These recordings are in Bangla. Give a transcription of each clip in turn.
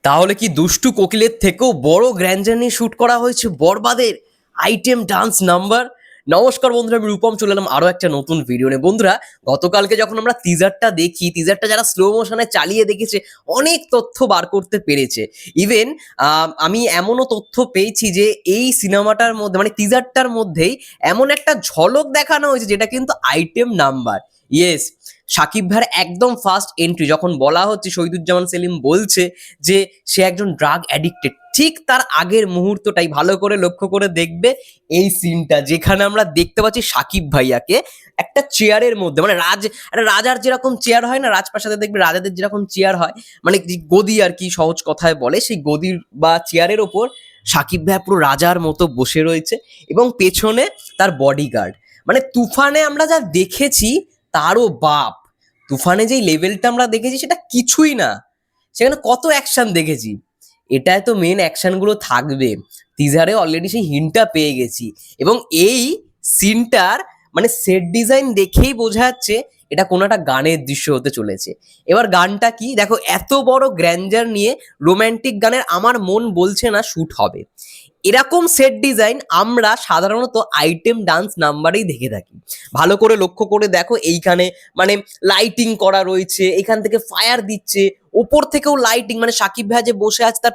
তাহলে কি দুষ্টু কোকিলের থেকেও বড় গ্র্যান্ডার নিয়ে শুট করা হয়েছে বরবাদের আইটেম ডান্স নাম্বার? নমস্কার বন্ধুরা, আমি রূপম চলে এলাম আরো একটা নতুন ভিডিও নিয়ে। বন্ধুরা, গতকালকে যখন আমরা টিজারটা দেখি, টিজারটা যারা স্লো মোশনে চালিয়ে দেখেছে অনেক তথ্য বার করতে পেরেছে। ইভেন আমি এমনও তথ্য পেয়েছি যে এই সিনেমাটার মধ্যে মানে টিজারটার মধ্যেই এমন একটা ঝলক দেখানো হয়েছে যেটা কিন্তু আইটেম নাম্বার। ইয়েস, সাকিব ভাইয়ের একদম ফার্স্ট এন্ট্রি যখন বলা হচ্ছে, শহীদুজ্জামান সেলিম বলছে যে সে একজন ড্রাগ অ্যাডিক্টেড, ঠিক তার আগের মুহূর্তটাই ভালো করে লক্ষ্য করে দেখবে এই সিনটা, যেখানে আমরা দেখতে পাচ্ছি সাকিব ভাইয়াকে একটা চেয়ারের মধ্যে, মানে একটা রাজার যেরকম চেয়ার হয় না, রাজপ্রাসাদে দেখবে রাজাদের যেরকম চেয়ার হয়, মানে যে গদি আর কি সহজ কথায় বলে, সেই গদির বা চেয়ারের ওপর সাকিব ভাইয়া পুরো রাজার মতো বসে রয়েছে এবং পেছনে তার বডিগার্ড। মানে তুফানে আমরা যা দেখেছি তারও বাপ, তুফানে যেই লেভেলটা আমরা দেখেছি সেটা কিছুই না। সেখানে কত অ্যাকশন দেখেছি, এটায় তো মেন অ্যাকশনগুলো থাকবে। টিজারে অলরেডি সেই হিন্টটা পেয়ে গেছি এবং এই সিনটার মানে সেট ডিজাইন দেখেই বোঝা যাচ্ছে এটা কোনো একটা গানের দৃশ্য হতে চলেছে। এবার গানটা কি দেখো, এত বড় গ্র্যান্ডার নিয়ে রোম্যান্টিক গানের আমার মন বলছে না শুট হবে। এরকম সেট ডিজাইন আমরা সাধারণত আইটেম ডান্স নাম্বারেই দেখে থাকি। ভালো করে লক্ষ্য করে দেখো, এইখানে মানে লাইটিং করা রয়েছে, এখান থেকে ফায়ার দিচ্ছে, ওপর থেকেও লাইটিং, মানে সাকিব ভাইয়া যে বসে আছে তার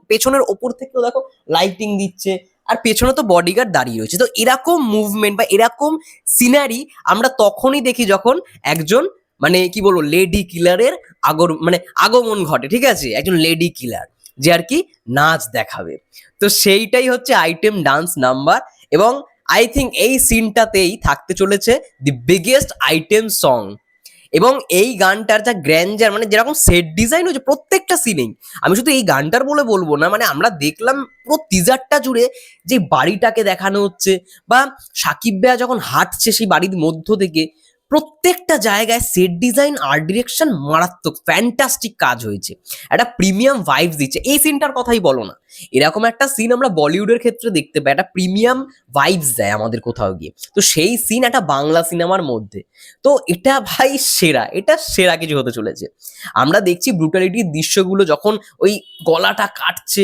পেছনের ওপর থেকেও দেখো লাইটিং দিচ্ছে, আর পেছনে তো বডিগার্ড দাঁড়িয়ে রয়েছে। তো এরকম মুভমেন্ট বা এরকম সিনারি আমরা তখনই দেখি যখন একজন মানে কি বলবো লেডি কিলারের আগমন ঘটে, ঠিক আছে, একজন লেডি কিলার যে আর কি নাচ দেখাবে। তো সেইটাই হচ্ছে আইটেম ডান্স নাম্বার এবং আই থিঙ্ক এই সিনটাতেই থাকতে চলেছে দি বিগেস্ট আইটেম সং। এবং এই গানটার যা গ্র্যান্ডার, মানে যেরকম সেট ডিজাইন হয়েছে প্রত্যেকটা সিনেই, আমি শুধু এই গানটার বলে বলবো না, মানে আমরা দেখলাম পুরো টিজারটা জুড়ে যে বাড়িটাকে দেখানো হচ্ছে বা সাকিব ভাইয়া যখন হাঁটছে সেই বাড়ির মধ্য থেকে, প্রত্যেকটা জায়গায় সেট ডিজাইন, আর্ট ডিরেকশন মারাত্মক ফ্যান্টাস্টিক কাজ হয়েছে, একটা প্রিমিয়াম ভাইবস দিচ্ছে। এই সিনটার কথাই বলো না, এরকম একটা সিন আমরা বলিউডের ক্ষেত্রে দেখতে পাই, একটা প্রিমিয়াম ভাইবস দেয় আমাদের কোথাও গিয়ে। তো সেই সিন একটা বাংলা সিনেমার মধ্যে, তো এটা ভাই সেরা, এটা সেরা কিছু হতে চলেছে। আমরা দেখছি ব্রুটালিটির দৃশ্যগুলো যখন ওই গলাটা কাটছে,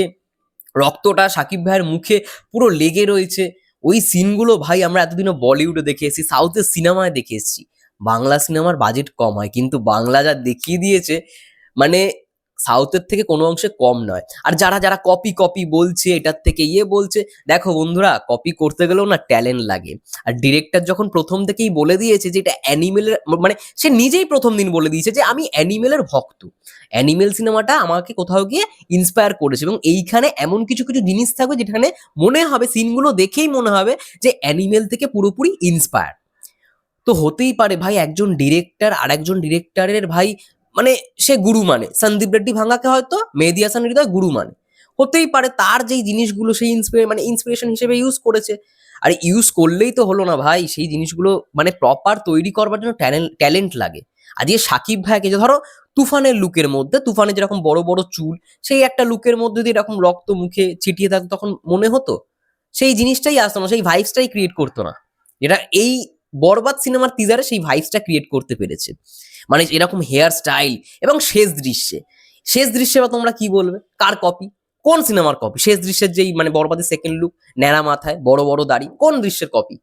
রক্তটা সাকিব ভাইয়ের মুখে পুরো লেগে রয়েছে, ওই সিনগুলো ভাই আমরা এতদিনও বলিউডে দেখে এসেছি, সাউথের সিনেমায় দেখে এসেছি। বাংলা সিনেমার বাজেট কম হয়, কিন্তু বাংলা যা দেখিয়ে দিয়েছে মানে সাউথের থেকে কোনো অংশে কম নয়। আর যারা যারা কপি কপি বলছে, এটার থেকে বলছে, দেখো বন্ধুরা, কপি করতে গেলেও না ট্যালেন্ট লাগে। আর ডিরেক্টর যখন প্রথম থেকেই বলে দিয়েছে যে এটা অ্যানিমেলের, মানে সে নিজেই প্রথম দিন বলে দিয়েছে যে আমি অ্যানিমেলের ভক্ত, অ্যানিমেল সিনেমাটা আমাকে কোথাও গিয়ে ইন্সপায়ার করেছে এবং এইখানে এমন কিছু কিছু জিনিস থাকবে যেখানে মনে হবে, সিনগুলো দেখেই মনে হবে যে অ্যানিমেল থেকে পুরোপুরি ইন্সপায়ার। তো হতেই পারে ভাই, একজন ডিরেক্টর আর একজন ডিরেক্টরের ভাই মানে সে গুরু, মানে সন্দীপ রেড্ডি ভাঙ্গাকে হয়তো মেহেদী হাসান হৃদয় গুরু মানে, হতেই পারে তার যেই জিনিসগুলো সেই ইন্সপিরেশন হিসেবে ইউজ করেছে। আর ইউজ করলেই তো হলো না ভাই, সেই জিনিসগুলো মানে প্রপার তৈরি করবার জন্য ট্যালেন্ট লাগে। আজকে সাকিব ভাইকে যে ধরো তুফানের লুকের মধ্যে, তুফানে যেরকম বড় বড় চুল, সেই একটা লুকের মধ্যে দিয়ে এরকম রক্ত মুখে ছিটিয়ে থাকতো, তখন মনে হতো সেই জিনিসটাই আসতো না, সেই ভাইবসটাই ক্রিয়েট করতো না, যেটা এই বরবাদ সিনেমার টিজারে সেই ভাইবসটা ক্রিয়েট করতে পেরেছে। মানে এরকম হেয়ার স্টাইল এবং শেষ দৃশ্যে বা তোমরা কি বলবে, কার কপি, কোন সিনেমার কপি? শেষ দৃশ্যের যেই মানে বরবাদের সেকেন্ড লুক, ন্যাড়া মাথায় বড় বড় দাড়ি, কোন দৃশ্যের কপি?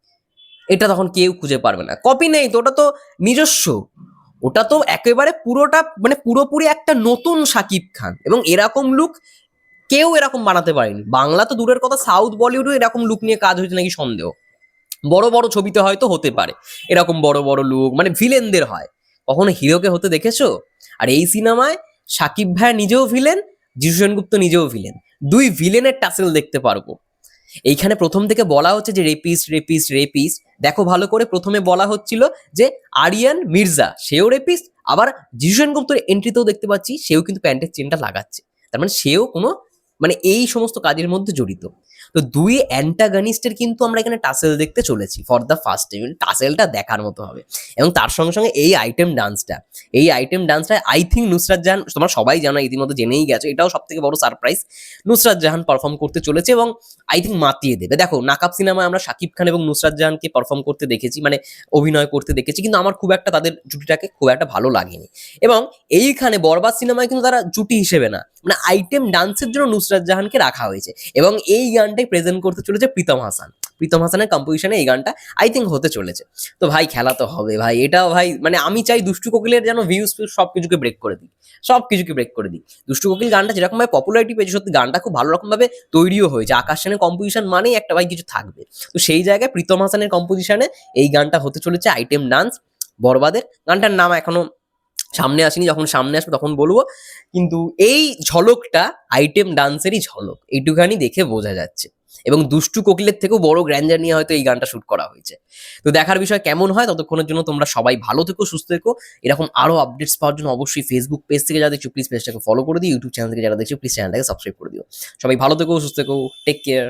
এটা তখন কেউ খুঁজে পারবে না, কপি নেই তো, ওটা তো নিজস্ব, ওটা তো একেবারে পুরোটা মানে পুরোপুরি একটা নতুন শাকিব খান। এবং এরকম লুক কেউ এরকম বানাতে পারেনি, বাংলা তো দূরের কথা, সাউথ বলিউডও এরকম লুক নিয়ে কাজ হয়েছে নাকি সন্দেহ। বড় বড় ছবিতে হয়তো হতে পারে এরকম বড় বড় লুক, মানে ভিলেনদের হয়, কখনো হিরোকে হতে দেখেছো? আর এই সিনেমায় সাকিব ভাই নিজেও ভিলেন, যিশু সেনগুপ্ত নিজেও ভিলেন, দুই ভিলেনের টাসেল দেখতে পারবো। এইখানে প্রথম থেকে বলা হচ্ছে যে রেপিস্ট রেপিস্ট রেপিস্ট, দেখো ভালো করে, প্রথমে বলা হচ্ছিল যে আরিয়ান মির্জা সেও রেপিস্ট, আবার যিশু সেনগুপ্তর এন্ট্রিতেও দেখতে পাচ্ছি সেও কিন্তু প্যান্টের চেনটা লাগাচ্ছে, তার মানে সেও কোনো মানে এই সমস্ত কাজের মধ্যে জড়িত। তো দুই অ্যান্টাগনিস্টের কিন্তু আমরা এখানে টাসেল দেখতে চলেছি ফর দ্য ফার্স্ট টাইম। টাসেলটা দেখার মতো হবে এবং তার সঙ্গে সঙ্গে এই item ডান্সটা I think Nusrat Jahan, তোমরা সবাই জানো, ইতিমধ্যে জেনেই গেছো, এটাও সব থেকে বড় সারপ্রাইজ। নুসরাত জাহান পারফর্ম করতে চলেছে এবং আই থিঙ্ক মাতিয়ে দেবে। দেখো, নাকাব সিনেমায় আমরা শাকিব খান এবং নুসরাত জাহানকে পারফর্ম করতে দেখেছি, মানে অভিনয় করতে দেখেছি, কিন্তু আমার খুব একটা তাদের জুটিটাকে খুব একটা ভালো লাগেনি। এবং এইখানে বরবাদ সিনেমায় কিন্তু তারা জুটি হিসেবে না, মানে আইটেম ডান্সের জন্য নুসরাত জাহানকে রাখা হয়েছে এবং এই গানটাই প্রেজেন্ট করতে চলেছে প্রীতম হাসান। প্রীতম হাসানের কম্পোজিশনে এই গানটা আই থিঙ্ক হতে চলেছে। তো ভাই খেলা তো হবে ভাই, এটাও ভাই মানে আমি চাই দুষ্টু কোকিলের যেন ভিউজ সব কিছুকে ব্রেক করে দিই, সব কিছুকে ব্রেক করে দিই। দুষ্টু কোকিল গানটা যেরকম ভাবে পপুলারিটি পেয়েছে, সত্যি গানটা খুব ভালো রকম ভাবে তৈরিও হয়েছে। আকাশ সেনের কম্পোজিশন মানেই একটা ভাই কিছু থাকবে। তো সেই জায়গায় প্রীতম হাসানের কম্পোজিশনে এই গানটা হতে চলেছে আইটেম ডান্স বরবাদের। গানটার নাম এখনো সামনে আসেনি, যখন সামনে আসবে তখন বলবো। কিন্তু এই ঝলকটা আইটেম ডান্সেরই ঝলক, এইটুখানি দেখে বোঝা যাচ্ছে। এবং দুষ্টু কোকিলের থেকেও বড় গ্র্যান্ডার নিয়ে হয়তো এই গানটা শুট করা হয়েছে। তো দেখার বিষয় কেমন হয়। ততক্ষণের জন্য তোমরা সবাই ভালো থেকো, সুস্থ থেকো। এরকম আরো আপডেটস পাওয়ার জন্য অবশ্যই ফেসবুক পেজ থেকে যারা দেখছো প্লিজ পেজটাকে ফলো করে দিও, ইউটিউব চ্যানেল থেকে যারা দেখছো প্লিজ চ্যানেলটাকে সাবস্ক্রাইব করে দিও। সবাই ভালো থেকো, সুস্থ থেকো, টেক কেয়ার।